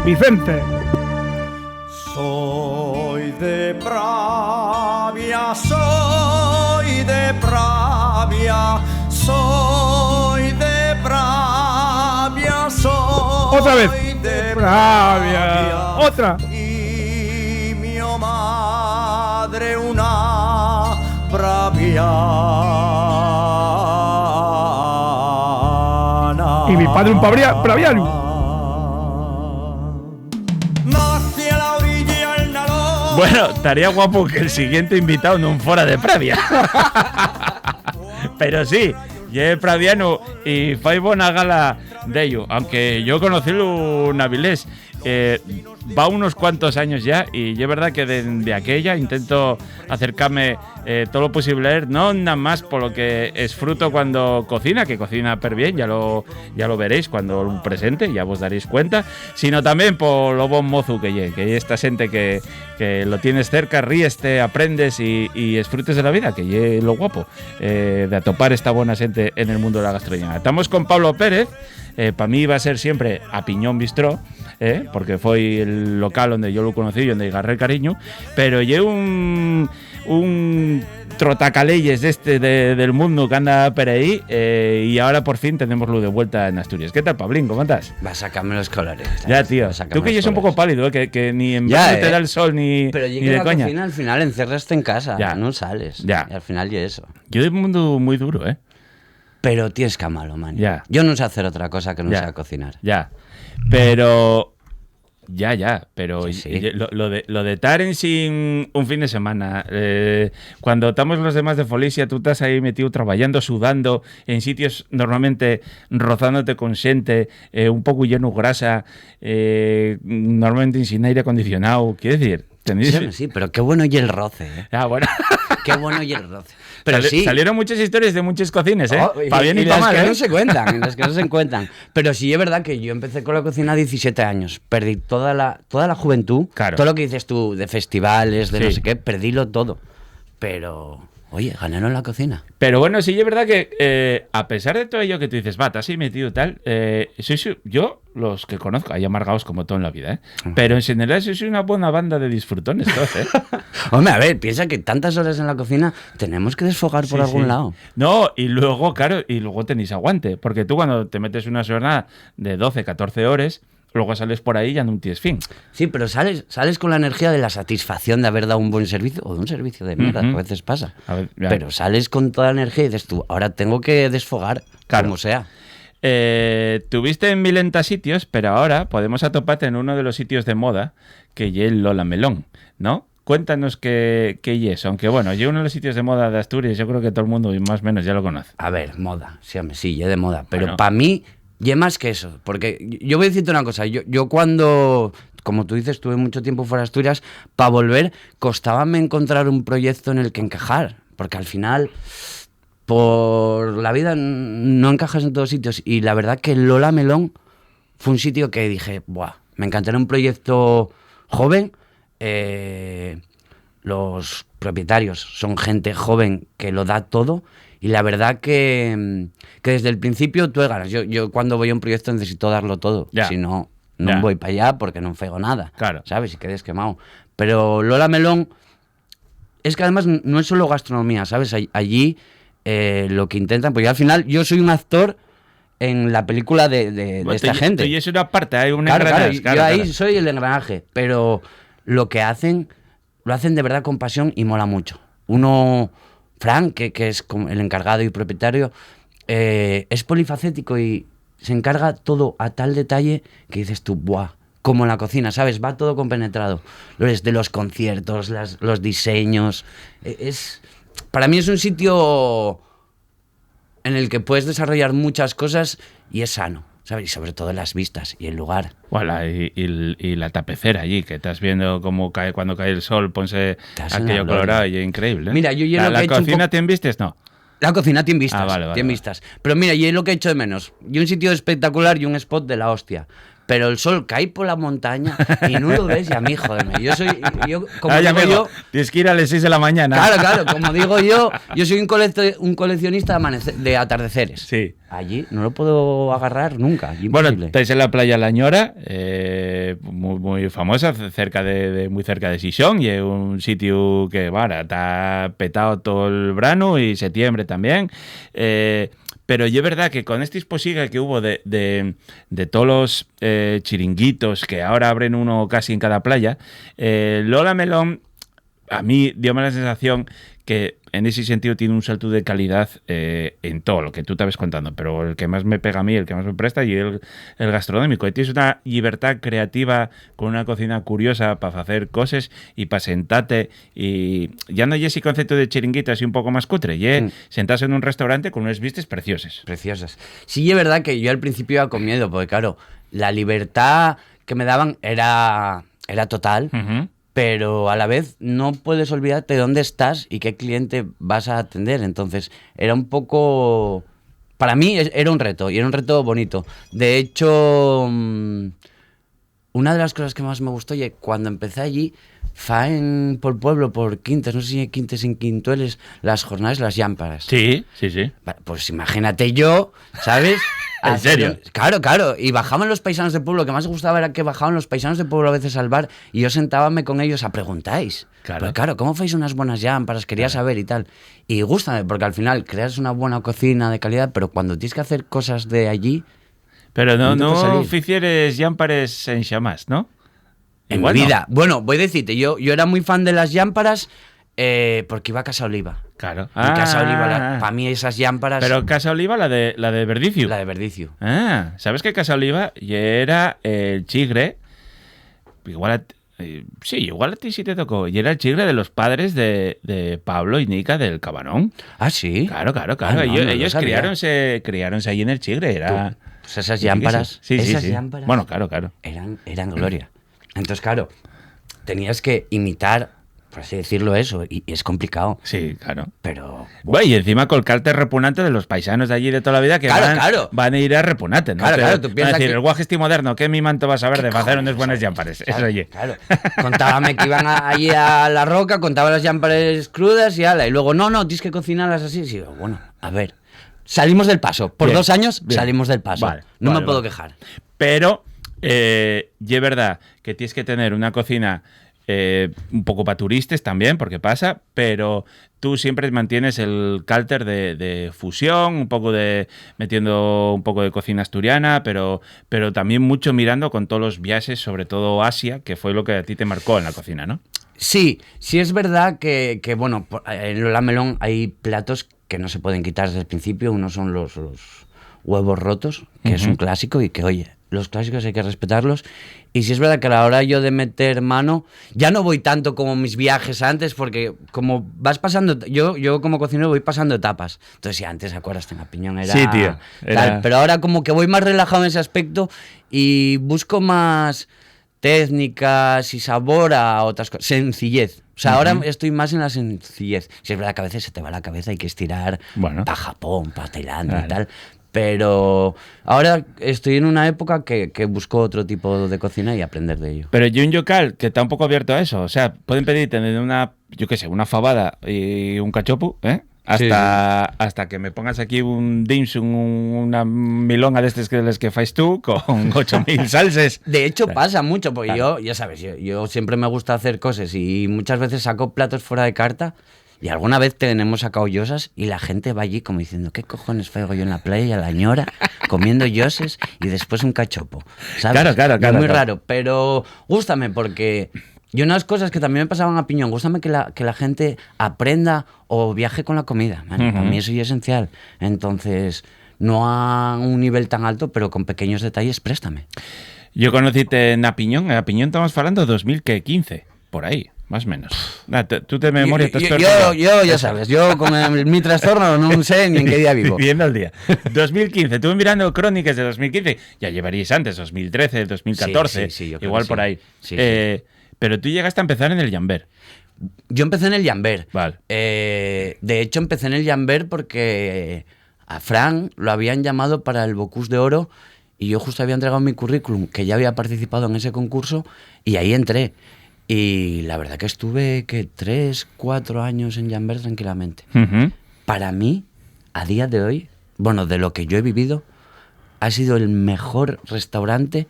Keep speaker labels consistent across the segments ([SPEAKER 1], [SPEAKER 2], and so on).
[SPEAKER 1] Vicente.
[SPEAKER 2] Soy de Pravia, soy de Pravia, soy de Pravia, soy
[SPEAKER 1] Otra vez.
[SPEAKER 2] de
[SPEAKER 1] Pravia. Otra.
[SPEAKER 2] Y mi madre una praviana.
[SPEAKER 1] Y mi padre un praviano.
[SPEAKER 3] Bueno, estaría guapo que el siguiente invitado no fuera de Pravia. Pero sí, yo praviano y fai bona gala de ello. Aunque yo conocí un Avilés, va unos cuantos años ya, y es verdad que de aquella intento acercarme todo lo posible, no nada más por lo que es fruto cuando cocina, que cocina per bien, ya lo veréis cuando lo presente, ya os daréis cuenta, sino también por lo bon mozu que esta gente que lo tienes cerca, ríes, te aprendes y disfrutes de la vida, que es lo guapo de atopar esta buena gente en el mundo de la gastronomía. Estamos con Pablo Pérez. Para mí va a ser siempre a Piñón Bistró, porque fue el local donde yo lo conocí y donde agarré el cariño, pero yo un trotacaleyes del mundo que anda por ahí, y ahora por fin tenemos lo de vuelta en Asturias. ¿Qué tal, Pablín? ¿Cómo estás?
[SPEAKER 4] Va a sacarme los colores.
[SPEAKER 3] Ya, tío. Tú que ya es un poco pálido, que ni en verano te da el sol ni,
[SPEAKER 4] pero
[SPEAKER 3] ni de coña.
[SPEAKER 4] Pero al final encierraste en casa,
[SPEAKER 3] ya.
[SPEAKER 4] No sales.
[SPEAKER 3] Ya.
[SPEAKER 4] Y al final ya eso.
[SPEAKER 3] Yo de un mundo muy duro,
[SPEAKER 4] Pero tienes que amarlo, man.
[SPEAKER 3] Ya.
[SPEAKER 4] Yo no sé hacer otra cosa que no sea cocinar.
[SPEAKER 3] Ya. Pero... pero
[SPEAKER 4] sí.
[SPEAKER 3] Lo de estar en sin un fin de semana, cuando estamos los demás de Folicia, tú estás ahí metido trabajando, sudando, en sitios normalmente rozándote con xente, un poco lleno de grasa, normalmente sin aire acondicionado, quiero decir...
[SPEAKER 4] Sí, pero qué bueno y el roce,
[SPEAKER 3] Ah, bueno.
[SPEAKER 4] Qué bueno y el roce. Pero sí.
[SPEAKER 3] Salieron muchas historias de muchas cocinas,
[SPEAKER 4] Para
[SPEAKER 3] bien y
[SPEAKER 4] las
[SPEAKER 3] para mal,
[SPEAKER 4] que no se cuentan, las que no se cuentan. Pero sí es verdad que yo empecé con la cocina a 17 años. Perdí toda la juventud.
[SPEAKER 3] Claro.
[SPEAKER 4] Todo lo que dices tú, de festivales, de
[SPEAKER 3] Sí.
[SPEAKER 4] no sé qué, perdílo todo. Pero, oye, ganaron la cocina.
[SPEAKER 3] Pero bueno, sí es verdad que a pesar de todo ello que tú dices, te has ahí metido tal, yo, los que conozco, hay amargados como todo en la vida, pero en general soy una buena banda de disfrutones todos,
[SPEAKER 4] Hombre, a ver, piensa que tantas horas en la cocina tenemos que desfogar por algún lado.
[SPEAKER 3] No, y luego, claro, tenéis aguante, porque tú cuando te metes una jornada de 12, 14 horas, luego sales por ahí y ya no tienes fin.
[SPEAKER 4] Sí, pero sales con la energía de la satisfacción de haber dado un buen servicio o de un servicio de mierda, que a veces pasa. Pero sales con toda la energía y dices tú, ahora tengo que desfogar, como sea.
[SPEAKER 3] Tuviste en milenta sitios, pero ahora podemos atoparte en uno de los sitios de moda, que es el Lola Melón, ¿no? Cuéntanos qué es, aunque bueno, yo uno de los sitios de moda de Asturias, yo creo que todo el mundo más o menos ya lo conoce.
[SPEAKER 4] A ver, moda, sí, ya de moda, pero
[SPEAKER 3] bueno,
[SPEAKER 4] para mí, ya más que eso, porque yo voy a decirte una cosa, yo cuando, como tú dices, estuve mucho tiempo fuera de Asturias, para volver, costábame encontrar un proyecto en el que encajar, porque al final... Por la vida no encajas en todos sitios. Y la verdad que Lola Melón fue un sitio que dije, ¡buah! Me encantaría un proyecto joven. Los propietarios son gente joven que lo da todo. Y la verdad que desde el principio tú ganas. Yo cuando voy a un proyecto necesito darlo todo. Si no, no voy para allá porque no fego nada.
[SPEAKER 3] Claro.
[SPEAKER 4] ¿Sabes? Y quedes quemado. Pero Lola Melón es que además no es solo gastronomía, ¿sabes? Allí... lo que intentan, porque al final yo soy un actor en la película de esta gente.
[SPEAKER 3] Y es una parte, hay un
[SPEAKER 4] engranaje. Yo ahí soy el engranaje, pero lo que hacen, lo hacen de verdad con pasión y mola mucho. Uno, Frank, que es el encargado y propietario, es polifacético y se encarga todo a tal detalle que dices tú, ¡buah! Como en la cocina, ¿sabes? Va todo compenetrado. De los conciertos, los diseños. Para mí es un sitio en el que puedes desarrollar muchas cosas y es sano, ¿sabes? Y sobre todo las vistas y el lugar.
[SPEAKER 3] Voilà, y la tapecera allí, que estás viendo cómo cae cuando cae el sol, ponse aquello colorado y es increíble.
[SPEAKER 4] Mira, yo
[SPEAKER 3] ¿La cocina tiene vistas? No.
[SPEAKER 4] La cocina tiene vistas,
[SPEAKER 3] vale.
[SPEAKER 4] vistas. Pero mira, yo es lo que he hecho de menos. Y un sitio espectacular y un spot de la hostia. pero el sol cae por la montaña y no lo ves, y a mí, joderme. Como
[SPEAKER 3] Ay,
[SPEAKER 4] digo
[SPEAKER 3] amigo,
[SPEAKER 4] yo,
[SPEAKER 3] tienes que ir a las 6 de la mañana.
[SPEAKER 4] claro, como digo yo soy un coleccionista de atardeceres.
[SPEAKER 3] Sí.
[SPEAKER 4] Allí no lo puedo agarrar nunca.
[SPEAKER 3] Bueno,
[SPEAKER 4] Imposible.
[SPEAKER 3] estáis en la playa La Ñora, muy famosa, muy cerca de Sison, y es un sitio que, bueno, está petado todo el verano y septiembre también. Pero yo es verdad que con este exposiga que hubo de todos los chiringuitos, que ahora abren uno casi en cada playa, Lola Melón, a mí dióme la sensación que en ese sentido tiene un salto de calidad en todo lo que tú te ves contando, pero el que más me pega a mí, el que más me presta, y el gastronómico. Y tienes una libertad creativa con una cocina curiosa para hacer cosas y para sentarte, y ya no hay ese concepto de chiringuito así un poco más cutre, y sentarse en un restaurante con unas vistas preciosas.
[SPEAKER 4] Preciosas. Sí, es verdad que yo al principio iba con miedo, porque claro, la libertad que me daban era total.
[SPEAKER 3] Uh-huh.
[SPEAKER 4] Pero a la vez no puedes olvidarte de dónde estás y qué cliente vas a atender. Entonces era un poco... Para mí era un reto, y era un reto bonito. De hecho, una de las cosas que más me gustó, y cuando empecé allí, faen por pueblo, por quintas, no sé si quintas en Quintueles, las jornadas, las llámparas.
[SPEAKER 3] Sí.
[SPEAKER 4] Pues imagínate yo, ¿sabes?
[SPEAKER 3] ¿En serio?
[SPEAKER 4] Claro. Y bajaban los paisanos de pueblo. Lo que más me gustaba era que bajaban los paisanos de pueblo a veces al bar y yo sentábame con ellos a preguntáis.
[SPEAKER 3] Claro.
[SPEAKER 4] Pues claro, ¿cómo hacéis unas buenas llámparas? Quería saber y tal. Y gústame, porque al final creas una buena cocina de calidad, pero cuando tienes que hacer cosas de allí...
[SPEAKER 3] Pero
[SPEAKER 4] no te puedes
[SPEAKER 3] no
[SPEAKER 4] salir.
[SPEAKER 3] ficieres llámpares en Xamás, ¿no?
[SPEAKER 4] En
[SPEAKER 3] Igual
[SPEAKER 4] mi
[SPEAKER 3] no.
[SPEAKER 4] vida. Bueno, voy a decirte, yo era muy fan de las llámparas porque iba a Casa Oliva.
[SPEAKER 3] Claro.
[SPEAKER 4] En Casa Oliva, para mí esas llámparas...
[SPEAKER 3] Pero Casa Oliva, la de Verdicio.
[SPEAKER 4] La de Verdicio.
[SPEAKER 3] Ah, ¿sabes que Casa Oliva ya era el chigre? Igual a ti sí te tocó. Y era el chigre de los padres de Pablo y Nica del Cabanón.
[SPEAKER 4] Ah, ¿sí?
[SPEAKER 3] Claro.
[SPEAKER 4] Ah, no, no lo
[SPEAKER 3] ellos
[SPEAKER 4] sabía.
[SPEAKER 3] criáronse allí en el chigre. Era...
[SPEAKER 4] Pues esas llámparas...
[SPEAKER 3] Sí.
[SPEAKER 4] Llámparas
[SPEAKER 3] Bueno, claro.
[SPEAKER 4] eran gloria. Entonces, claro, tenías que imitar, por así decirlo, eso, y es complicado.
[SPEAKER 3] Sí, claro.
[SPEAKER 4] Pero...
[SPEAKER 3] Bueno, y encima colcarte repugnante de los paisanos de allí de toda la vida que
[SPEAKER 4] Claro.
[SPEAKER 3] van a ir a repugnante, ¿no?
[SPEAKER 4] Claro, tú
[SPEAKER 3] van a
[SPEAKER 4] piensas
[SPEAKER 3] decir,
[SPEAKER 4] que-
[SPEAKER 3] el guaje este moderno, ¿qué mi manto vas a ver de hacer
[SPEAKER 4] cojones,
[SPEAKER 3] unas buenas
[SPEAKER 4] ¿sabes?
[SPEAKER 3] llámpares?
[SPEAKER 4] Claro,
[SPEAKER 3] Eso oye.
[SPEAKER 4] Claro. Contábame que iban allí a la roca, contaba las llámparas crudas y ala. Y luego, no, tienes que cocinarlas así. Y digo, bueno, a ver. Salimos del paso. Por
[SPEAKER 3] Bien,
[SPEAKER 4] 2 años
[SPEAKER 3] bien.
[SPEAKER 4] salimos del paso.
[SPEAKER 3] Vale,
[SPEAKER 4] no
[SPEAKER 3] vale,
[SPEAKER 4] me puedo
[SPEAKER 3] vale.
[SPEAKER 4] quejar.
[SPEAKER 3] Pero, y es verdad que tienes que tener una cocina un poco para turistas también, porque pasa, pero tú siempre mantienes el cálter de fusión, un poco metiendo un poco de cocina asturiana, pero también mucho mirando con todos los viajes, sobre todo Asia, que fue lo que a ti te marcó en la cocina, ¿no?
[SPEAKER 4] Sí es verdad que bueno, en Lola Melón hay platos que no se pueden quitar desde el principio. Uno son los huevos rotos, que es un clásico y que, oye, los clásicos hay que respetarlos. Y sí es verdad que a la hora yo de meter mano, ya no voy tanto como mis viajes antes, porque como vas pasando, yo como cocinero voy pasando etapas. Entonces, si antes, acuerdas, en Piñón era...
[SPEAKER 3] Sí, tío, era-
[SPEAKER 4] tal, pero ahora como que voy más relajado en ese aspecto y busco más técnicas y sabor a otras cosas. Sencillez. O sea, ahora estoy más en la sencillez. Si es verdad que a veces se te va la cabeza, hay que estirar
[SPEAKER 3] Bueno.
[SPEAKER 4] para Japón, para Tailandia
[SPEAKER 3] Claro.
[SPEAKER 4] y tal. Pero ahora estoy en una época que busco otro tipo de cocina y aprender de ello.
[SPEAKER 3] Pero yo un yocal que está un poco abierto a eso. O sea, pueden pedirte desde una, yo qué sé, una fabada y un cachopu, ¿eh? Hasta que me pongas aquí un dim sum, una milonga de estos que les que fais tú con 8000 salses.
[SPEAKER 4] De hecho,
[SPEAKER 3] Claro.
[SPEAKER 4] pasa mucho, porque
[SPEAKER 3] Claro.
[SPEAKER 4] yo, ya sabes, yo siempre me gusta hacer cosas y muchas veces saco platos fuera de carta. Y alguna vez tenemos sacado yosas y la gente va allí como diciendo, ¿qué cojones faigo yo en la playa, la ñora, comiendo yoses y después un cachopo? ¿Sabes?
[SPEAKER 3] Claro,
[SPEAKER 4] Es muy
[SPEAKER 3] claro.
[SPEAKER 4] raro, pero gústame porque... Y unas cosas que también me pasaban a Piñón, gústame que la gente aprenda o viaje con la comida. Man, Para mí eso ya es esencial. Entonces, no a un nivel tan alto, pero con pequeños detalles, préstame.
[SPEAKER 3] Yo conociste en Apiñón estamos hablando 2015, por ahí, más o menos. Tú de memoria estás
[SPEAKER 4] Yo, ya sabes, yo con mi trastorno no sé ni en qué día vivo.
[SPEAKER 3] Viviendo al día. 2015, estuve mirando crónicas de 2015, ya llevaríais antes, 2013, 2014,
[SPEAKER 4] Sí, yo creo
[SPEAKER 3] igual
[SPEAKER 4] que sí.
[SPEAKER 3] por ahí.
[SPEAKER 4] Sí.
[SPEAKER 3] Pero tú llegaste a empezar en el Llamber.
[SPEAKER 4] Yo empecé en el Llamber.
[SPEAKER 3] Vale.
[SPEAKER 4] De hecho, empecé en el Llamber porque a Fran lo habían llamado para el Bocús de Oro y yo justo había entregado mi currículum, que ya había participado en ese concurso, y ahí entré. Y la verdad que estuve, 3, 4 años en Llanver tranquilamente.
[SPEAKER 3] Ujú.
[SPEAKER 4] Para mí, a día de hoy, bueno, de lo que yo he vivido, ha sido el mejor restaurante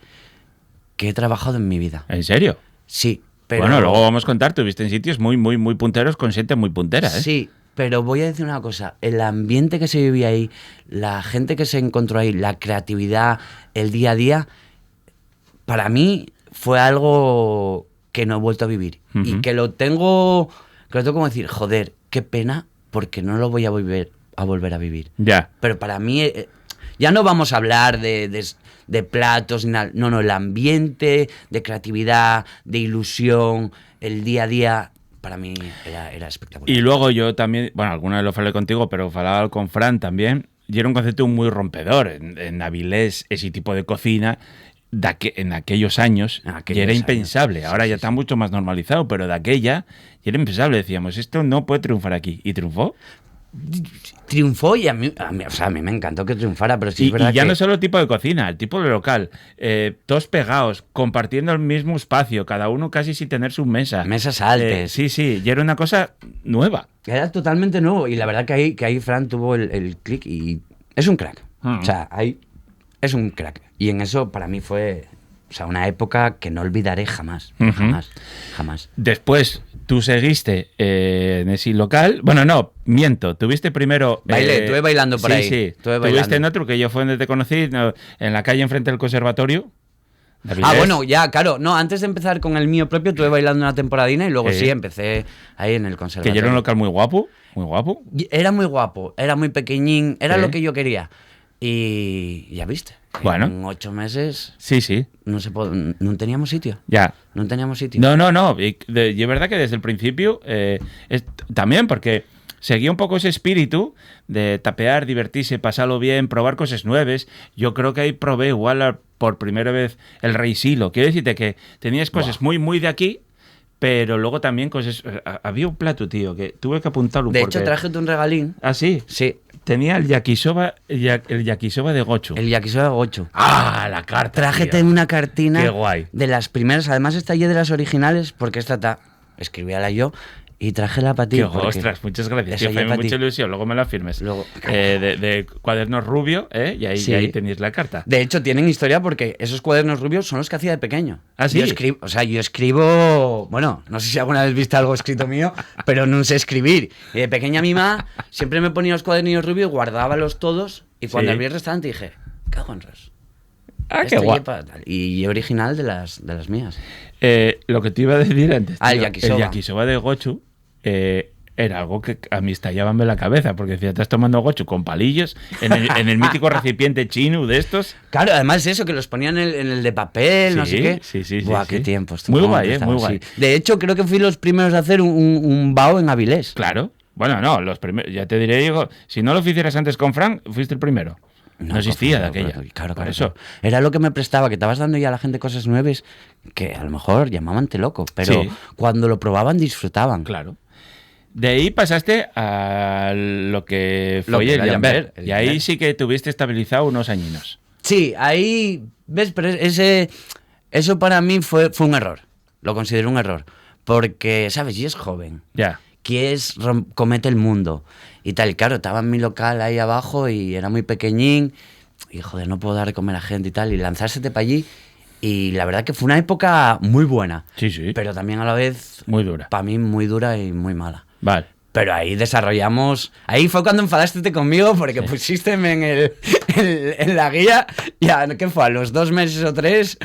[SPEAKER 4] que he trabajado en mi vida.
[SPEAKER 3] ¿En serio?
[SPEAKER 4] Sí, pero...
[SPEAKER 3] Bueno, luego vamos a contar, tuviste en sitios muy, muy, muy punteros con gente muy puntera, ¿eh?
[SPEAKER 4] Sí, pero voy a decir una cosa. El ambiente que se vivía ahí, la gente que se encontró ahí, la creatividad, el día a día, para mí fue algo que no he vuelto a vivir.
[SPEAKER 3] Ujú.
[SPEAKER 4] Y que lo tengo como decir, joder, qué pena, porque no lo voy a volver a vivir.
[SPEAKER 3] Ya.
[SPEAKER 4] Pero para mí, ya no vamos a hablar de platos ni nada. No, el ambiente de creatividad, de ilusión, el día a día, para mí era espectacular.
[SPEAKER 3] Y luego yo también, bueno, alguna vez lo falé contigo, pero falaba con Fran también, y era un concepto muy rompedor. En Avilés, ese tipo de cocina, en aquellos años,
[SPEAKER 4] En
[SPEAKER 3] y
[SPEAKER 4] aquellos
[SPEAKER 3] era
[SPEAKER 4] años.
[SPEAKER 3] impensable.
[SPEAKER 4] Sí,
[SPEAKER 3] Ahora
[SPEAKER 4] sí,
[SPEAKER 3] ya
[SPEAKER 4] sí.
[SPEAKER 3] está mucho más normalizado, pero de aquella, y era impensable. Decíamos, esto no puede triunfar aquí. Y triunfó.
[SPEAKER 4] Triunfó y a mí me encantó que triunfara, pero sí es
[SPEAKER 3] Y
[SPEAKER 4] verdad
[SPEAKER 3] ya
[SPEAKER 4] que...
[SPEAKER 3] no solo el tipo de cocina, el tipo de local, todos pegados, compartiendo el mismo espacio, cada uno casi sin tener su mesa.
[SPEAKER 4] Mesas altas.
[SPEAKER 3] Sí, y era una cosa nueva.
[SPEAKER 4] Era totalmente nuevo y la verdad que ahí Fran tuvo el clic y es un crack.
[SPEAKER 3] Mm.
[SPEAKER 4] O sea, ahí es un crack. Y en eso para mí fue, o sea, una época que no olvidaré jamás.
[SPEAKER 3] Ujú.
[SPEAKER 4] Jamás.
[SPEAKER 3] Después, tú seguiste en ese local. Bueno, no, miento. Tuviste primero...
[SPEAKER 4] Bailé, estuve bailando por
[SPEAKER 3] sí,
[SPEAKER 4] ahí.
[SPEAKER 3] Sí,
[SPEAKER 4] Estuve
[SPEAKER 3] Tuviste
[SPEAKER 4] bailando.
[SPEAKER 3] en otro, que yo fue donde te conocí, no, en la calle enfrente del conservatorio. de
[SPEAKER 4] Ah,
[SPEAKER 3] Avilés.
[SPEAKER 4] bueno, ya, claro. No, antes de empezar con el mío propio, estuve bailando una temporadina y luego
[SPEAKER 3] Sí.
[SPEAKER 4] sí, empecé ahí en el
[SPEAKER 3] Que
[SPEAKER 4] conservatorio.
[SPEAKER 3] ya era un local muy guapo, muy guapo.
[SPEAKER 4] Era muy guapo, era muy pequeñín, era
[SPEAKER 3] Sí.
[SPEAKER 4] lo que yo quería. Y ya viste,
[SPEAKER 3] Bueno.
[SPEAKER 4] en 8 meses
[SPEAKER 3] Sí,
[SPEAKER 4] no teníamos sitio.
[SPEAKER 3] ya.
[SPEAKER 4] No teníamos sitio.
[SPEAKER 3] No. Y es verdad que desde el principio, también porque seguía un poco ese espíritu de tapear, divertirse, pasarlo bien, probar cosas nuevas. Yo creo que ahí probé igual por primera vez el Rey Silo. Quiero decirte que tenías cosas muy, muy de aquí, pero luego también cosas... Había un plato, tío, que tuve que apuntarlo.
[SPEAKER 4] De
[SPEAKER 3] porque...
[SPEAKER 4] hecho, trájete un regalín.
[SPEAKER 3] Ah, sí.
[SPEAKER 4] Sí,
[SPEAKER 3] Tenía el yakisoba, el yakisoba de gochu.
[SPEAKER 4] el yakisoba gochu.
[SPEAKER 3] ¡Ah, la carta!
[SPEAKER 4] Trájete
[SPEAKER 3] tío!
[SPEAKER 4] una cartina
[SPEAKER 3] Qué guay.
[SPEAKER 4] de las primeras. Además, está allí de las originales, porque esta escribíala yo y trájela para ti.
[SPEAKER 3] Qué
[SPEAKER 4] porque
[SPEAKER 3] ostras, muchas gracias.
[SPEAKER 4] esa
[SPEAKER 3] Tío,
[SPEAKER 4] ya
[SPEAKER 3] me
[SPEAKER 4] pa'
[SPEAKER 3] mucha
[SPEAKER 4] ti.
[SPEAKER 3] ilusión. Luego me la firmes.
[SPEAKER 4] Luego-
[SPEAKER 3] de cuadernos rubio, y ahí,
[SPEAKER 4] Sí.
[SPEAKER 3] y ahí tenéis la carta.
[SPEAKER 4] De hecho, tienen historia porque esos cuadernos rubios son los que hacía de pequeño.
[SPEAKER 3] ¿Ah, sí?
[SPEAKER 4] Yo escribo, bueno, no sé si alguna vez viste algo escrito mío, pero no sé escribir. Y de pequeña mi mamá siempre me ponía los cuadernillos rubios, guardábalos todos, y cuando
[SPEAKER 3] Sí.
[SPEAKER 4] abrí el restaurante dije, cago en Ros.
[SPEAKER 3] Ah, qué
[SPEAKER 4] Esto
[SPEAKER 3] guay.
[SPEAKER 4] lleva tal. Y original de las mías.
[SPEAKER 3] Lo que te iba a decir antes.
[SPEAKER 4] Ah, el
[SPEAKER 3] tío,
[SPEAKER 4] yakisoba.
[SPEAKER 3] El yakisoba de gochu era algo que a mí estallábame la cabeza, porque decía, estás tomando gochu con palillos en el mítico recipiente chino de estos.
[SPEAKER 4] Claro, además eso, que los ponían en el de papel, no
[SPEAKER 3] Sí,
[SPEAKER 4] sé qué.
[SPEAKER 3] sí,
[SPEAKER 4] Buah,
[SPEAKER 3] sí.
[SPEAKER 4] qué tiempos.
[SPEAKER 3] Muy
[SPEAKER 4] cómo
[SPEAKER 3] guay,
[SPEAKER 4] empezaba,
[SPEAKER 3] muy guay.
[SPEAKER 4] sí. De hecho, creo que fui los primeros a hacer un bao en Avilés.
[SPEAKER 3] Claro. Bueno, no, los primeros, ya te diré, digo, si no lo hicieras antes con Frank, fuiste el primero. No existía de aquella.
[SPEAKER 4] Claro,
[SPEAKER 3] Por
[SPEAKER 4] claro.
[SPEAKER 3] eso.
[SPEAKER 4] Claro. Era lo que me prestaba, que estabas dando ya a la gente cosas nuevas que a lo mejor llamaban te loco, pero
[SPEAKER 3] Sí.
[SPEAKER 4] cuando lo probaban disfrutaban.
[SPEAKER 3] Claro. De ahí pasaste a lo que
[SPEAKER 4] Lo
[SPEAKER 3] fue
[SPEAKER 4] que
[SPEAKER 3] el
[SPEAKER 4] era
[SPEAKER 3] Llanver.
[SPEAKER 4] Llanver, el
[SPEAKER 3] Y ahí
[SPEAKER 4] Llanver.
[SPEAKER 3] sí que tuviste estabilizado unos añinos.
[SPEAKER 4] Sí, ahí, ¿ves? Pero eso para mí fue un error. Lo considero un error. Porque, ¿sabes? Y es joven.
[SPEAKER 3] Ya.
[SPEAKER 4] Quieres comete el mundo y tal. Y claro, estaba en mi local ahí abajo y era muy pequeñín y joder, no puedo dar de comer a gente y tal, y lanzársete para allí. Y la verdad que fue una época muy buena,
[SPEAKER 3] Sí.
[SPEAKER 4] pero también a la vez,
[SPEAKER 3] Muy dura.
[SPEAKER 4] para mí, muy dura y muy mala.
[SPEAKER 3] Vale.
[SPEAKER 4] Pero ahí desarrollamos... Ahí fue cuando enfadaste conmigo porque pusísteme en la guía y ¿qué fue? A los 2 meses o 3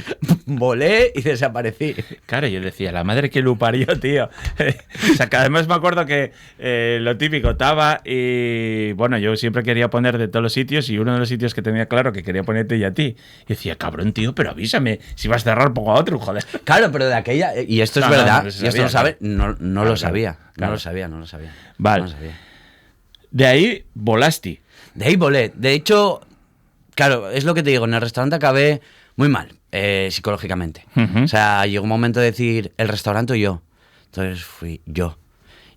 [SPEAKER 4] volé y desaparecí.
[SPEAKER 3] Claro, yo decía, la madre que lo parió, tío. O sea, que además me acuerdo que lo típico estaba y bueno, yo siempre quería poner de todos los sitios y uno de los sitios que tenía claro que quería ponerte y a ti. Y decía, cabrón, tío, pero avísame, si vas a cerrar pongo a otro, joder.
[SPEAKER 4] Claro, pero de aquella... Y esto es
[SPEAKER 3] No, no,
[SPEAKER 4] verdad,
[SPEAKER 3] no se
[SPEAKER 4] y esto lo
[SPEAKER 3] sabía,
[SPEAKER 4] sabe, no
[SPEAKER 3] Claro,
[SPEAKER 4] lo sabía.
[SPEAKER 3] claro.
[SPEAKER 4] No lo sabía.
[SPEAKER 3] Vale.
[SPEAKER 4] No lo sabía.
[SPEAKER 3] De ahí volaste.
[SPEAKER 4] De ahí volé. De hecho, claro, es lo que te digo, en el restaurante acabé muy mal, psicológicamente.
[SPEAKER 3] Ujú.
[SPEAKER 4] O sea, llegó un momento de decir, el restaurante o yo. Entonces fui yo.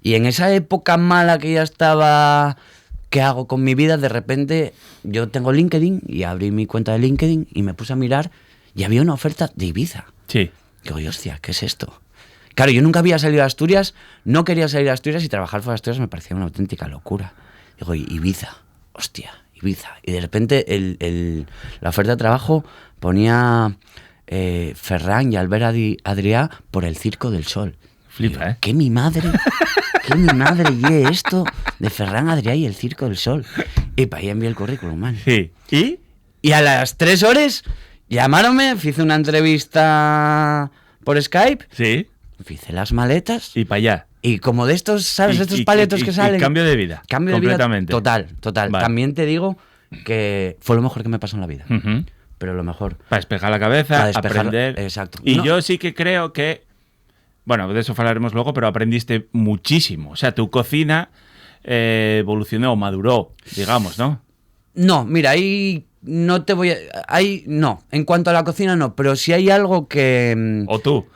[SPEAKER 4] Y en esa época mala que ya estaba ¿qué hago con mi vida? De repente yo tengo LinkedIn y abrí mi cuenta de LinkedIn y me puse a mirar y había una oferta de Ibiza.
[SPEAKER 3] Sí.
[SPEAKER 4] Digo, hostia, ¿qué es esto? Claro, yo nunca había salido a Asturias, no quería salir a Asturias y trabajar fuera de Asturias me parecía una auténtica locura. Digo, Ibiza, hostia, Ibiza. Y de repente la oferta de trabajo ponía Ferran y Albert Adrià por el Circo del Sol.
[SPEAKER 3] Flipa,
[SPEAKER 4] Digo,
[SPEAKER 3] ¿eh?
[SPEAKER 4] ¿Qué mi madre y esto de Ferran Adrià y el Circo del Sol? Y para ahí envié el currículum, man.
[SPEAKER 3] Sí. ¿Y?
[SPEAKER 4] Y a las 3 horas llamaronme, hice una entrevista por Skype,
[SPEAKER 3] Sí.
[SPEAKER 4] hice las maletas
[SPEAKER 3] Y para allá.
[SPEAKER 4] y como de estos, ¿sabes?
[SPEAKER 3] Y-
[SPEAKER 4] Estos
[SPEAKER 3] y-
[SPEAKER 4] paletos
[SPEAKER 3] y-
[SPEAKER 4] que
[SPEAKER 3] y
[SPEAKER 4] salen.
[SPEAKER 3] cambio de vida.
[SPEAKER 4] Cambio de vida
[SPEAKER 3] Completamente.
[SPEAKER 4] total.
[SPEAKER 3] Vale.
[SPEAKER 4] También te digo que fue lo mejor que me pasó en la vida.
[SPEAKER 3] Ujú.
[SPEAKER 4] Pero lo mejor.
[SPEAKER 3] Para despejar la cabeza,
[SPEAKER 4] Para despejar-
[SPEAKER 3] aprender.
[SPEAKER 4] exacto.
[SPEAKER 3] Y
[SPEAKER 4] No.
[SPEAKER 3] yo sí que creo que, bueno, de eso hablaremos luego, pero aprendiste muchísimo. O sea, tu cocina evolucionó, maduró, digamos, ¿no?
[SPEAKER 4] No, mira, ahí no te voy a... Ahí no. En cuanto a la cocina no. Pero si hay algo que...
[SPEAKER 3] O tú.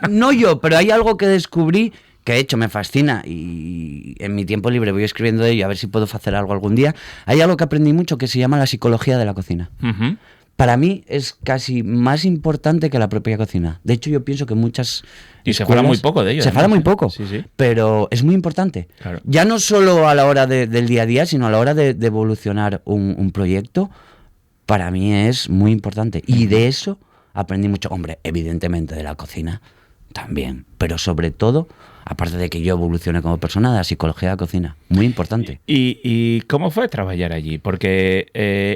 [SPEAKER 4] No yo, pero hay algo que descubrí que de hecho me fascina y en mi tiempo libre voy escribiendo de ello a ver si puedo hacer algo algún día. Hay algo que aprendí mucho que se llama la psicología de la cocina.
[SPEAKER 3] Ujú.
[SPEAKER 4] Para mí es casi más importante que la propia cocina. De hecho, yo pienso que muchas
[SPEAKER 3] Y se
[SPEAKER 4] escuelas-
[SPEAKER 3] habla muy poco de ello,
[SPEAKER 4] Se
[SPEAKER 3] además,
[SPEAKER 4] habla muy
[SPEAKER 3] ¿eh?
[SPEAKER 4] poco,
[SPEAKER 3] Sí, sí.
[SPEAKER 4] pero es muy importante.
[SPEAKER 3] Claro.
[SPEAKER 4] Ya no solo a la hora del día a día, sino a la hora de evolucionar un proyecto, para mí es muy importante. Y de eso aprendí mucho. Hombre, evidentemente de la cocina también, pero sobre todo, aparte de que yo evolucioné como persona, de la psicología de la cocina. Muy importante.
[SPEAKER 3] ¿Y cómo fue trabajar allí? Porque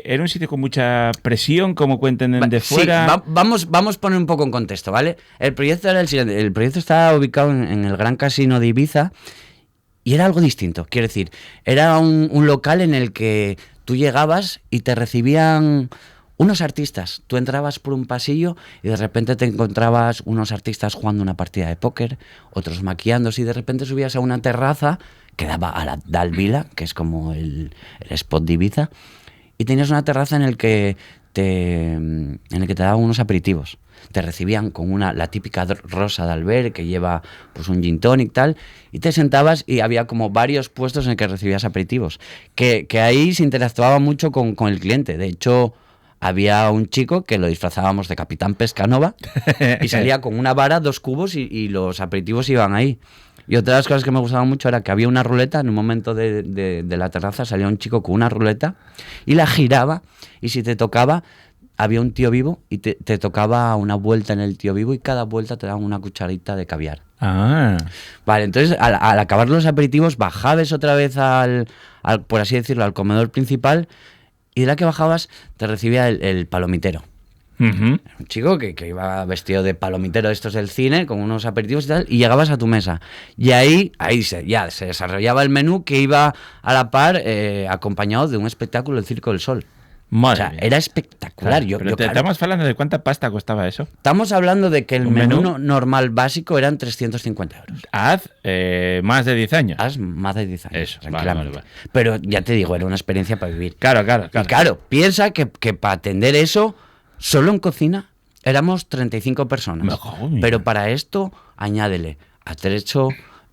[SPEAKER 3] era un sitio con mucha presión, como cuentan de
[SPEAKER 4] Sí,
[SPEAKER 3] fuera.
[SPEAKER 4] vamos a poner un poco en contexto, ¿vale? El proyecto era el siguiente. El proyecto estaba ubicado en el Gran Casino de Ibiza y era algo distinto. Quiero decir, era un local en el que tú llegabas y te recibían unos artistas. Tú entrabas por un pasillo y de repente te encontrabas unos artistas jugando una partida de póker, otros maquillándose y de repente subías a una terraza que daba a la Dalvila, que es como el spot de Ibiza, y tenías una terraza en el que te daban unos aperitivos. Te recibían con la típica rosa de Albert que lleva pues un gin tonic y tal, y te sentabas y había como varios puestos en el que recibías aperitivos. Que ahí se interactuaba mucho con el cliente. De hecho, había un chico que lo disfrazábamos de Capitán Pescanova y salía con una vara, 2 cubos y los aperitivos iban ahí. Y otra de las cosas que me gustaba mucho era que había una ruleta, en un momento de la terraza salía un chico con una ruleta y la giraba y si te tocaba, había un tío vivo y te tocaba una vuelta en el tío vivo y cada vuelta te daban una cucharita de caviar.
[SPEAKER 3] Ah.
[SPEAKER 4] Vale, entonces al acabar los aperitivos bajabas otra vez al, por así decirlo, al comedor principal y de la que bajabas te recibía el palomitero.
[SPEAKER 3] Ujú.
[SPEAKER 4] Un chico que iba vestido de palomitero de estos del cine, con unos aperitivos y tal, y llegabas a tu mesa. Y ahí ya se desarrollaba el menú que iba a la par acompañado de un espectáculo del Circo del Sol.
[SPEAKER 3] Madre
[SPEAKER 4] O sea,
[SPEAKER 3] mía.
[SPEAKER 4] era espectacular.
[SPEAKER 3] Claro,
[SPEAKER 4] Yo,
[SPEAKER 3] pero
[SPEAKER 4] claro,
[SPEAKER 3] estamos hablando de cuánta pasta costaba eso.
[SPEAKER 4] estamos hablando de que el
[SPEAKER 3] ¿Un
[SPEAKER 4] menú,
[SPEAKER 3] menú?
[SPEAKER 4] normal básico eran 350 euros.
[SPEAKER 3] Haz más de 10 años.
[SPEAKER 4] Haz más de 10 años,
[SPEAKER 3] Eso, vale,
[SPEAKER 4] tranquilamente.
[SPEAKER 3] vale, vale.
[SPEAKER 4] Pero ya te digo, era una experiencia para vivir.
[SPEAKER 3] Claro.
[SPEAKER 4] Y claro, piensa que para atender eso, solo en cocina éramos 35 personas.
[SPEAKER 3] Me cago en mi
[SPEAKER 4] Pero
[SPEAKER 3] madre.
[SPEAKER 4] para esto, añádele atrecho,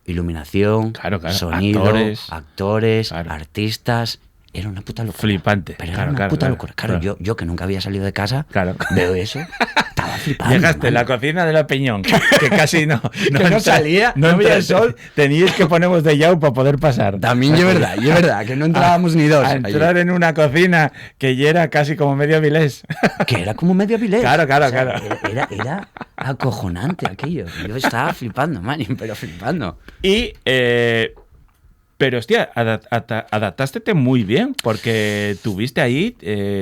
[SPEAKER 4] iluminación,
[SPEAKER 3] Claro,
[SPEAKER 4] sonido, actores,
[SPEAKER 3] Claro.
[SPEAKER 4] artistas. Era una puta locura.
[SPEAKER 3] Flipante.
[SPEAKER 4] Pero
[SPEAKER 3] Claro,
[SPEAKER 4] era una
[SPEAKER 3] claro,
[SPEAKER 4] puta
[SPEAKER 3] claro,
[SPEAKER 4] locura. Claro,
[SPEAKER 3] claro.
[SPEAKER 4] Yo que nunca había salido de casa,
[SPEAKER 3] Claro.
[SPEAKER 4] veo eso, estaba flipando.
[SPEAKER 3] Llegaste a
[SPEAKER 4] man.
[SPEAKER 3] la cocina de la Peñón, que casi no,
[SPEAKER 4] Que no salía, no
[SPEAKER 3] entra
[SPEAKER 4] veía el sol.
[SPEAKER 3] Teníais que ponernos de yao para poder pasar.
[SPEAKER 4] También yo es verdad, que no entrábamos ni dos.
[SPEAKER 3] A
[SPEAKER 4] allí.
[SPEAKER 3] entrar en una cocina que ya era casi como medio Avilés.
[SPEAKER 4] Que era como medio Avilés.
[SPEAKER 3] Claro.
[SPEAKER 4] Era acojonante aquello. Yo estaba flipando, man, pero flipando.
[SPEAKER 3] Y, pero hostia, adaptaste muy bien, porque tuviste ahí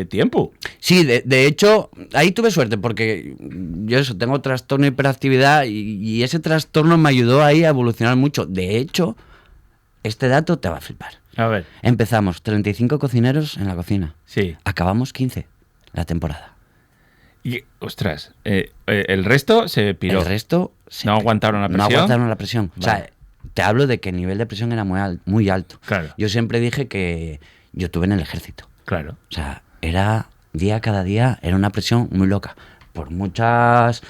[SPEAKER 3] tiempo.
[SPEAKER 4] Sí, de hecho, ahí tuve suerte, porque yo tengo trastorno de hiperactividad y ese trastorno me ayudó ahí a evolucionar mucho. De hecho, este dato te va a flipar.
[SPEAKER 3] A ver,
[SPEAKER 4] Empezamos 35 cocineros en la cocina.
[SPEAKER 3] sí.
[SPEAKER 4] Acabamos 15 la temporada.
[SPEAKER 3] Y, ostras, el resto se piró.
[SPEAKER 4] El resto
[SPEAKER 3] ¿No aguantaron la
[SPEAKER 4] No
[SPEAKER 3] presión?
[SPEAKER 4] aguantaron la presión. O
[SPEAKER 3] Vale.
[SPEAKER 4] sea, te hablo de que el nivel de presión era muy alto.
[SPEAKER 3] Claro.
[SPEAKER 4] Yo siempre dije que yo estuve en el ejército.
[SPEAKER 3] Claro.
[SPEAKER 4] O sea, era cada día, era una presión muy loca. Por muchas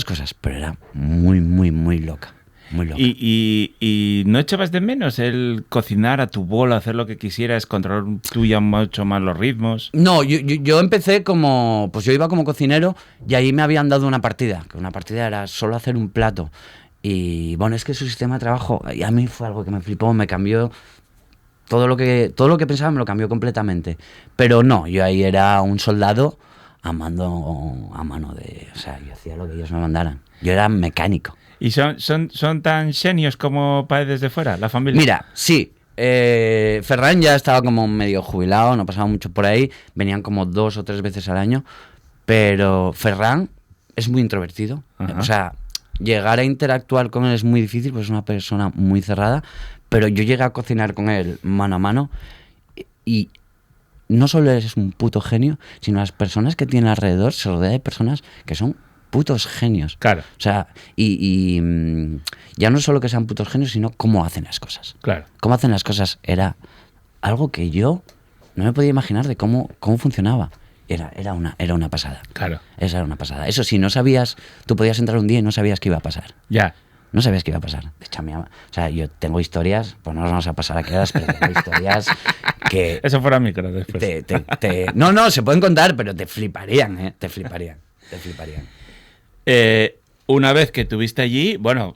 [SPEAKER 4] cosas, pero era muy loca. muy loca.
[SPEAKER 3] ¿Y no echabas de menos el cocinar a tu bola, hacer lo que quisieras, controlar tú ya mucho más los ritmos?
[SPEAKER 4] No, yo empecé como, pues yo iba como cocinero y ahí me habían dado una partida, que una partida era solo hacer un plato. Y bueno, es que su sistema de trabajo, y a mí fue algo que me flipó, me cambió todo lo que pensaba, me lo cambió completamente. Pero no, yo ahí era un soldado a mando a mano de, o sea, yo hacía lo que ellos me mandaran. Yo era mecánico.
[SPEAKER 3] ¿Y son tan genios como Paredes de fuera, la familia?
[SPEAKER 4] Mira, sí. Ferran ya estaba como medio jubilado, no pasaba mucho por ahí, venían como 2 o 3 veces al año, pero Ferran es muy introvertido.
[SPEAKER 3] Ajá.
[SPEAKER 4] O sea, llegar a interactuar con él es muy difícil, pues es una persona muy cerrada, pero yo llegué a cocinar con él mano a mano y no solo es un puto genio, sino las personas que tiene alrededor se rodea de personas que son putos genios.
[SPEAKER 3] Claro.
[SPEAKER 4] O sea, y ya no solo que sean putos genios, sino cómo hacen las cosas.
[SPEAKER 3] Claro.
[SPEAKER 4] Cómo hacen las cosas era algo que yo no me podía imaginar de cómo funcionaba. Era una pasada.
[SPEAKER 3] Claro.
[SPEAKER 4] Esa era una pasada. Eso sí, no sabías, tú podías entrar un día y no sabías qué iba a pasar.
[SPEAKER 3] Ya.
[SPEAKER 4] No sabías qué iba a pasar. De hecho, o sea, yo tengo historias, pues no nos vamos a pasar a quedas, pero tengo historias que...
[SPEAKER 3] Eso fuera micro después.
[SPEAKER 4] No, se pueden contar, pero te fliparían, ¿eh? Te fliparían.
[SPEAKER 3] Una vez que tuviste allí, bueno,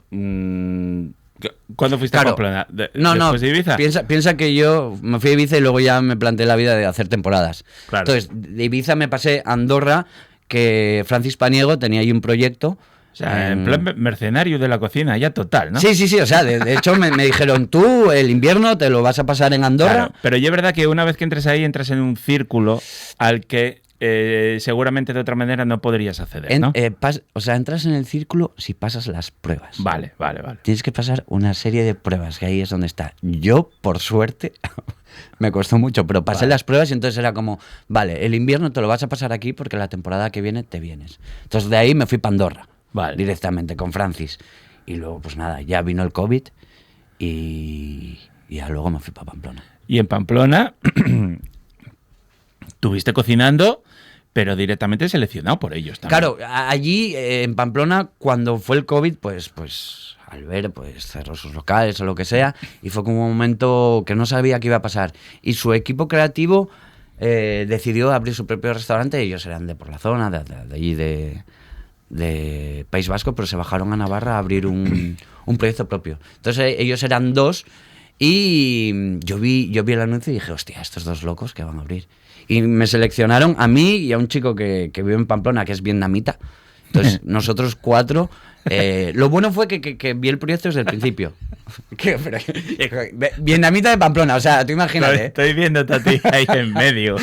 [SPEAKER 3] ¿cuándo fuiste a Pamplona? ¿Después de Ibiza?
[SPEAKER 4] Piensa que yo me fui a Ibiza y luego ya me planteé la vida de hacer temporadas.
[SPEAKER 3] Claro.
[SPEAKER 4] Entonces, de Ibiza me pasé a Andorra, que Francis Paniego tenía ahí un proyecto.
[SPEAKER 3] O sea, en plan mercenario de la cocina, ya total, ¿no?
[SPEAKER 4] Sí, o sea, de hecho me dijeron, tú el invierno te lo vas a pasar en Andorra.
[SPEAKER 3] Claro, pero yo es verdad que una vez que entres ahí, entras en un círculo al que seguramente de otra manera no podrías acceder, ¿no?
[SPEAKER 4] O sea, entras en el círculo si pasas las pruebas.
[SPEAKER 3] Vale.
[SPEAKER 4] Tienes que pasar una serie de pruebas, que ahí es donde está. Yo, por suerte, me costó mucho, pero pasé las pruebas y entonces era como, vale, el invierno te lo vas a pasar aquí porque la temporada que viene te vienes. Entonces de ahí me fui para Andorra, directamente, con Francis. Y luego, pues nada, ya vino el COVID y ya luego me fui para Pamplona.
[SPEAKER 3] Y en Pamplona estuviste cocinando, pero directamente seleccionado por ellos también.
[SPEAKER 4] Claro, allí en Pamplona, cuando fue el COVID, pues Albert cerró sus locales o lo que sea, y fue como un momento que no sabía qué iba a pasar. Y su equipo creativo decidió abrir su propio restaurante. Ellos eran de por la zona, de allí de País Vasco, pero se bajaron a Navarra a abrir un proyecto propio. Entonces ellos eran 2 y yo vi el anuncio y dije, hostia, estos 2 locos que van a abrir. Y me seleccionaron a mí y a un chico que vive en Pamplona, que es vietnamita. Entonces, nosotros 4... lo bueno fue que vi el proyecto desde el principio. Vietnamita de Pamplona, o sea, tú imagínate.
[SPEAKER 3] Estoy viéndote a ti ahí en medio.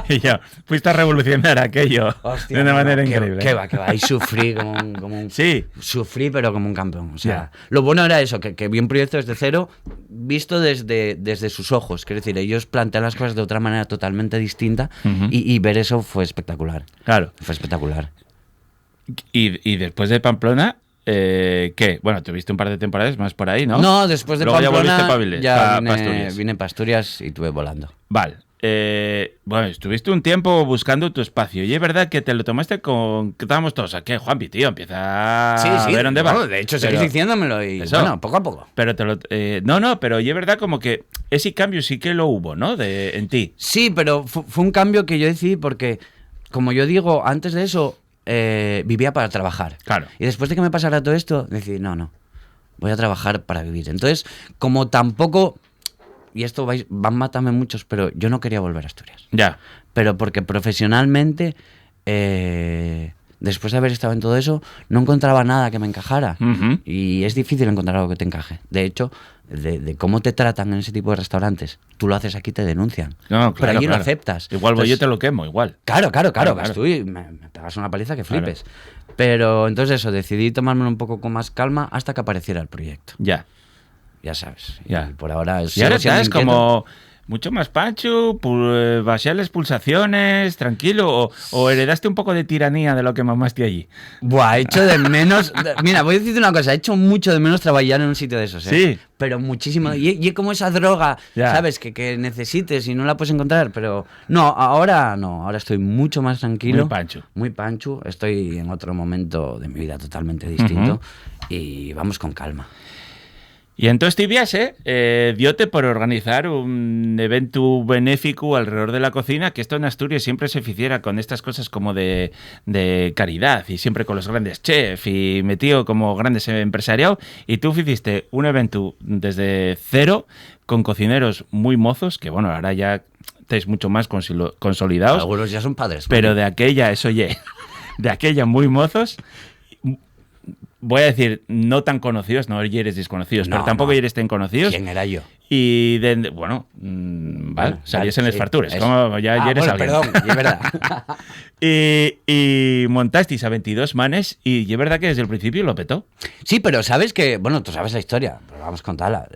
[SPEAKER 3] y yo, fuiste a revolucionar aquello.
[SPEAKER 4] Hostia,
[SPEAKER 3] de una manera increíble.
[SPEAKER 4] Qué va. Ahí sufrí como un...
[SPEAKER 3] Sí.
[SPEAKER 4] Sufrí, pero como un campeón. O sea, lo bueno era eso, que vi un proyecto desde cero, visto desde sus ojos. Quiero decir, ellos plantean las cosas de otra manera totalmente distinta y ver eso fue espectacular.
[SPEAKER 3] Claro.
[SPEAKER 4] Fue espectacular.
[SPEAKER 3] Y después de Pamplona, ¿qué? Bueno, tuviste un par de temporadas más por ahí, ¿no?
[SPEAKER 4] No, después de
[SPEAKER 3] luego
[SPEAKER 4] Pamplona
[SPEAKER 3] ya volviste
[SPEAKER 4] vine para Asturias y estuve volando.
[SPEAKER 3] Vale. Bueno, estuviste un tiempo buscando tu espacio y es verdad que te lo tomaste con... que estábamos todos aquí, Juanpi, tío, empieza a ver dónde va.
[SPEAKER 4] De hecho, seguís diciéndomelo y bueno, poco a poco.
[SPEAKER 3] Pero pero y es verdad como que ese cambio sí que lo hubo, ¿no? En ti.
[SPEAKER 4] Sí, pero fue un cambio que yo decidí porque, como yo digo, antes de eso... vivía para trabajar.
[SPEAKER 3] Claro.
[SPEAKER 4] Y después de que me pasara todo esto, decidí, no, voy a trabajar para vivir. Entonces, como tampoco, y esto van a matarme muchos, pero yo no quería volver a Asturias.
[SPEAKER 3] Ya.
[SPEAKER 4] Pero porque profesionalmente, después de haber estado en todo eso, no encontraba nada que me encajara. Y es difícil encontrar algo que te encaje. De hecho, de cómo te tratan en ese tipo de restaurantes, tú lo haces aquí, te denuncian.
[SPEAKER 3] No, claro,
[SPEAKER 4] pero allí
[SPEAKER 3] claro.
[SPEAKER 4] lo aceptas.
[SPEAKER 3] Igual voy yo te lo quemo, igual.
[SPEAKER 4] Claro. Vas tú y me pegas una paliza que flipes. Claro. Pero entonces eso, decidí tomármelo un poco con más calma hasta que apareciera el proyecto.
[SPEAKER 3] Ya
[SPEAKER 4] sabes.
[SPEAKER 3] Ya.
[SPEAKER 4] Y por ahora
[SPEAKER 3] y ahora estás como mucho más pancho, baixar las pulsaciones, tranquilo, o heredaste un poco de tiranía de lo que mamaste allí.
[SPEAKER 4] Buah, he hecho de menos... Mira, voy a decirte una cosa, he hecho mucho de menos trabajar en un sitio de esos, ¿eh?
[SPEAKER 3] Sí.
[SPEAKER 4] Pero muchísimo. Y es como esa droga, ¿sabes? Que necesites y no la puedes encontrar, pero... No, ahora estoy mucho más tranquilo.
[SPEAKER 3] Muy pancho.
[SPEAKER 4] Muy pancho, estoy en otro momento de mi vida totalmente distinto. y vamos con calma.
[SPEAKER 3] Y entonces este viaje diote por organizar un evento benéfico alrededor de la cocina, que esto en Asturias siempre se hiciera con estas cosas como de caridad y siempre con los grandes chefs y metido como grandes empresariados, y tú hiciste un evento desde cero con cocineros muy mozos, que bueno, ahora ya estáis mucho más consolidados.
[SPEAKER 4] Algunos ya son padres.
[SPEAKER 3] Pero de aquella, eso ye, de aquella muy mozos, voy a decir, no tan conocidos, no eres desconocidos,
[SPEAKER 4] No,
[SPEAKER 3] pero tampoco
[SPEAKER 4] no.
[SPEAKER 3] eres tan conocidos.
[SPEAKER 4] ¿Quién era yo?
[SPEAKER 3] Y bueno, vale, salías en
[SPEAKER 4] sí,
[SPEAKER 3] las fartures,
[SPEAKER 4] eso.
[SPEAKER 3] como ya eres
[SPEAKER 4] bueno,
[SPEAKER 3] alguien.
[SPEAKER 4] perdón, es verdad.
[SPEAKER 3] y montasteis a 22 manes y es verdad que desde el principio lo petó.
[SPEAKER 4] Sí, pero sabes que, bueno, tú sabes la historia, pero vamos a contarla.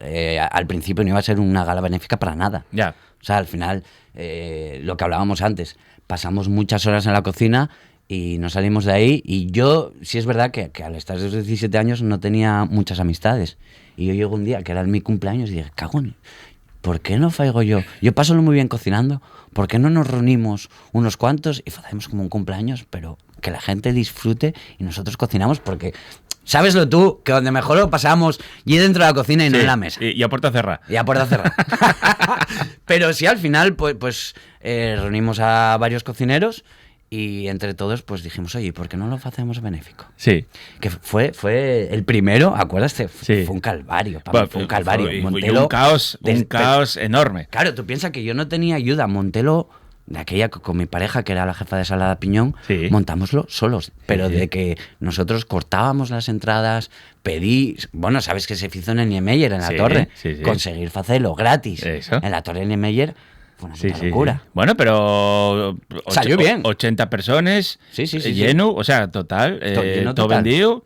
[SPEAKER 4] Al principio no iba a ser una gala benéfica para nada.
[SPEAKER 3] Ya.
[SPEAKER 4] O sea, al final, lo que hablábamos antes, pasamos muchas horas en la cocina y no salimos de ahí. Y yo, sí es verdad que al estar desde los 17 años no tenía muchas amistades. Y yo llego un día, que era mi cumpleaños, y dije, cagón, ¿por qué no faigo yo? Yo paso muy bien cocinando, ¿por qué no nos reunimos unos cuantos y hacemos como un cumpleaños, pero que la gente disfrute y nosotros cocinamos? Porque, ¿sabeslo tú? Que donde mejor lo pasamos y dentro de la cocina y no
[SPEAKER 3] Sí,
[SPEAKER 4] en la mesa.
[SPEAKER 3] Y a puerta cerrada.
[SPEAKER 4] Y a puerta cerrada. Pero sí, al final, pues reunimos a varios cocineros y entre todos pues dijimos, oye, ¿por qué no lo hacemos benéfico?
[SPEAKER 3] Sí.
[SPEAKER 4] Que fue el primero, acuérdate,
[SPEAKER 3] Sí.
[SPEAKER 4] fue un calvario, para
[SPEAKER 3] Bueno,
[SPEAKER 4] mí fue un calvario.
[SPEAKER 3] y
[SPEAKER 4] Montelo,
[SPEAKER 3] un caos enorme.
[SPEAKER 4] Claro, tú piensas que yo no tenía ayuda. Montelo, de aquella con mi pareja, que era la jefa de sala de Piñón,
[SPEAKER 3] Sí.
[SPEAKER 4] montámoslo solos. Pero
[SPEAKER 3] sí.
[SPEAKER 4] de que nosotros cortábamos las entradas, pedí... Bueno, sabes que se hizo en el Niemeyer, en la
[SPEAKER 3] Sí,
[SPEAKER 4] torre.
[SPEAKER 3] sí.
[SPEAKER 4] Conseguir hacerlo gratis
[SPEAKER 3] Eso.
[SPEAKER 4] en la torre de Niemeyer fue una
[SPEAKER 3] Sí,
[SPEAKER 4] puta
[SPEAKER 3] sí,
[SPEAKER 4] locura.
[SPEAKER 3] sí. Bueno, pero...
[SPEAKER 4] Salió bien.
[SPEAKER 3] 80 personas,
[SPEAKER 4] Sí.
[SPEAKER 3] lleno, o sea, total,
[SPEAKER 4] Lleno
[SPEAKER 3] todo
[SPEAKER 4] total.
[SPEAKER 3] vendido,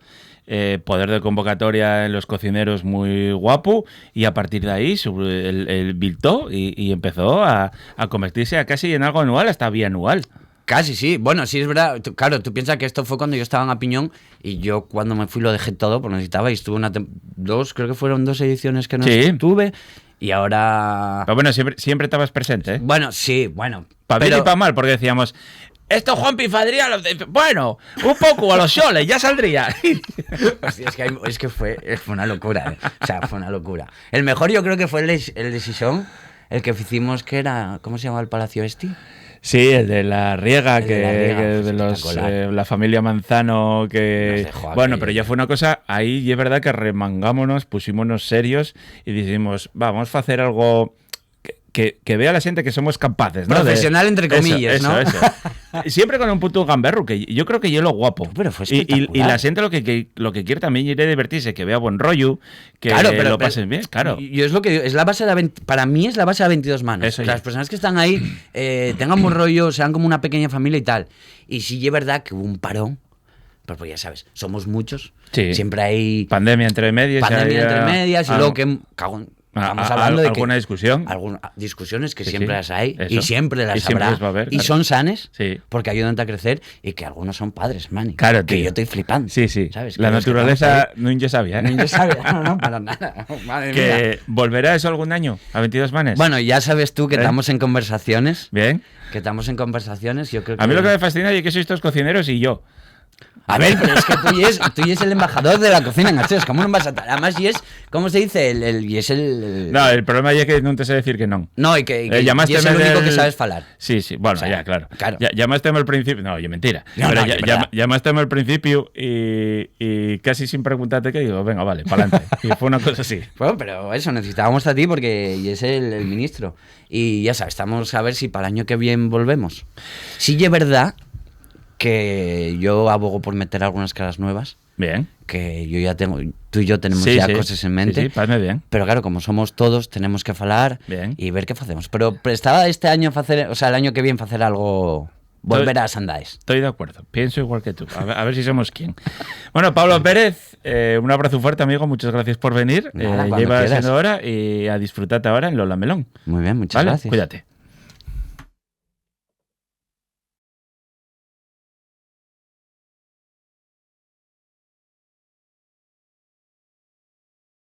[SPEAKER 3] poder de convocatoria en los cocineros muy guapo, y a partir de ahí el biltó y empezó a convertirse a casi en algo anual, hasta bianual.
[SPEAKER 4] Casi, sí. Bueno, sí es verdad. Claro, tú piensas que esto fue cuando yo estaba en Apiñón y yo cuando me fui lo dejé todo, porque necesitaba y estuve creo que fueron 2 ediciones que no
[SPEAKER 3] Sí.
[SPEAKER 4] estuve y ahora...
[SPEAKER 3] Pero bueno, siempre estabas presente, ¿eh?
[SPEAKER 4] Bueno, sí, bueno.
[SPEAKER 3] Para bien
[SPEAKER 4] pero-
[SPEAKER 3] y para mal, porque decíamos, esto Juan Pifadría, bueno, un poco a los soles, ya saldría.
[SPEAKER 4] Hostia, es que fue una locura, ¿eh? O sea, fue una locura. El mejor yo creo que fue el de Sison, el que hicimos, que era... ¿Cómo se llama el Palacio Esti?
[SPEAKER 3] Sí, el de la Riega,
[SPEAKER 4] El de la Riega,
[SPEAKER 3] que
[SPEAKER 4] fue
[SPEAKER 3] de los
[SPEAKER 4] espectacular.
[SPEAKER 3] la familia Manzano, que
[SPEAKER 4] Nos dejó
[SPEAKER 3] bueno,
[SPEAKER 4] aquello,
[SPEAKER 3] pero ya
[SPEAKER 4] tío.
[SPEAKER 3] fue una cosa, ahí y es verdad que remangámonos, pusimos serios y dijimos, vamos a hacer algo que vea la gente que somos capaces, ¿no?
[SPEAKER 4] Profesional, entre comillas,
[SPEAKER 3] eso,
[SPEAKER 4] ¿no?
[SPEAKER 3] Eso. Siempre con un puto gamberro, que yo creo que yo lo guapo.
[SPEAKER 4] Pero fue
[SPEAKER 3] y
[SPEAKER 4] espectacular.
[SPEAKER 3] la gente lo que quiere también es divertirse, que vea buen rollo, que
[SPEAKER 4] Claro,
[SPEAKER 3] lo pasen bien, claro.
[SPEAKER 4] Yo es lo que digo, es la base de para mí es la base de 22 manos.
[SPEAKER 3] Eso
[SPEAKER 4] Que
[SPEAKER 3] ya.
[SPEAKER 4] las personas que están ahí tengan buen rollo, sean como una pequeña familia y tal. Y sí es verdad que hubo un parón, pero pues ya sabes, somos muchos.
[SPEAKER 3] Sí.
[SPEAKER 4] Siempre hay
[SPEAKER 3] Pandemia entre medias.
[SPEAKER 4] pandemia
[SPEAKER 3] había
[SPEAKER 4] entre medias y
[SPEAKER 3] algo-
[SPEAKER 4] luego que cagón, estamos hablando de que
[SPEAKER 3] alguna discusión.
[SPEAKER 4] discusiones que
[SPEAKER 3] Sí,
[SPEAKER 4] siempre
[SPEAKER 3] sí.
[SPEAKER 4] las hay
[SPEAKER 3] Eso.
[SPEAKER 4] y siempre las
[SPEAKER 3] Y siempre
[SPEAKER 4] habrá
[SPEAKER 3] las va a haber,
[SPEAKER 4] y
[SPEAKER 3] claro.
[SPEAKER 4] son sanes
[SPEAKER 3] Sí.
[SPEAKER 4] porque ayudan a crecer y que algunos son padres, mani.
[SPEAKER 3] Claro,
[SPEAKER 4] que
[SPEAKER 3] tío.
[SPEAKER 4] yo estoy flipando.
[SPEAKER 3] Sí, sí.
[SPEAKER 4] ¿Sabes?
[SPEAKER 3] La
[SPEAKER 4] Que los que
[SPEAKER 3] naturaleza
[SPEAKER 4] estamos
[SPEAKER 3] no ya sabía,
[SPEAKER 4] ahí,
[SPEAKER 3] ¿eh?
[SPEAKER 4] no sabe, no, para nada. Madre mía.
[SPEAKER 3] Que volverá eso algún año, a 22 manes.
[SPEAKER 4] Bueno, ya sabes tú que
[SPEAKER 3] ¿Eh?
[SPEAKER 4] estamos en conversaciones.
[SPEAKER 3] Bien.
[SPEAKER 4] Que estamos en conversaciones, yo creo que...
[SPEAKER 3] A mí lo que me fascina es que sois todos cocineros y yo.
[SPEAKER 4] A ver, pero es que tú y es el embajador de la cocina en Asturias. ¿Cómo no vas a...? Además, y es... ¿Cómo se dice? Y es el...
[SPEAKER 3] No, el problema es que no te sé decir que no.
[SPEAKER 4] No, y que y es el
[SPEAKER 3] Llamásteme
[SPEAKER 4] único
[SPEAKER 3] del-
[SPEAKER 4] que sabes falar.
[SPEAKER 3] Sí, sí, bueno,
[SPEAKER 4] O sea,
[SPEAKER 3] ya, claro.
[SPEAKER 4] claro.
[SPEAKER 3] Llamásteme al principio. No, oye, mentira.
[SPEAKER 4] No,
[SPEAKER 3] Pero
[SPEAKER 4] no, es verdad.
[SPEAKER 3] llamásteme al principio y casi sin preguntarte qué digo, venga, vale, para adelante. Y fue una cosa así.
[SPEAKER 4] Bueno, pero eso, necesitábamos a ti porque y es el ministro. Y ya sabes, estamos a ver si para el año que viene volvemos. Sí, es verdad que yo abogo por meter algunas caras nuevas,
[SPEAKER 3] Bien.
[SPEAKER 4] que yo ya tengo, tú y yo tenemos
[SPEAKER 3] Sí,
[SPEAKER 4] ya
[SPEAKER 3] sí.
[SPEAKER 4] cosas en mente.
[SPEAKER 3] Sí, sí, parece bien.
[SPEAKER 4] Pero claro, como somos todos, tenemos que falar
[SPEAKER 3] Bien.
[SPEAKER 4] y ver qué hacemos. Pero estaba este año hacer, o sea, el año que viene hacer algo, volver a Sandaes.
[SPEAKER 3] Estoy de acuerdo, pienso igual que tú. A ver si somos quién. Bueno, Pablo Pérez, un abrazo fuerte, amigo. Muchas gracias por venir.
[SPEAKER 4] Nada, cuando
[SPEAKER 3] Lleva
[SPEAKER 4] quieras.
[SPEAKER 3] siendo hora y a disfrutarte ahora en Lola Melón.
[SPEAKER 4] Muy bien, muchas
[SPEAKER 3] ¿Vale?
[SPEAKER 4] gracias.
[SPEAKER 3] Cuídate.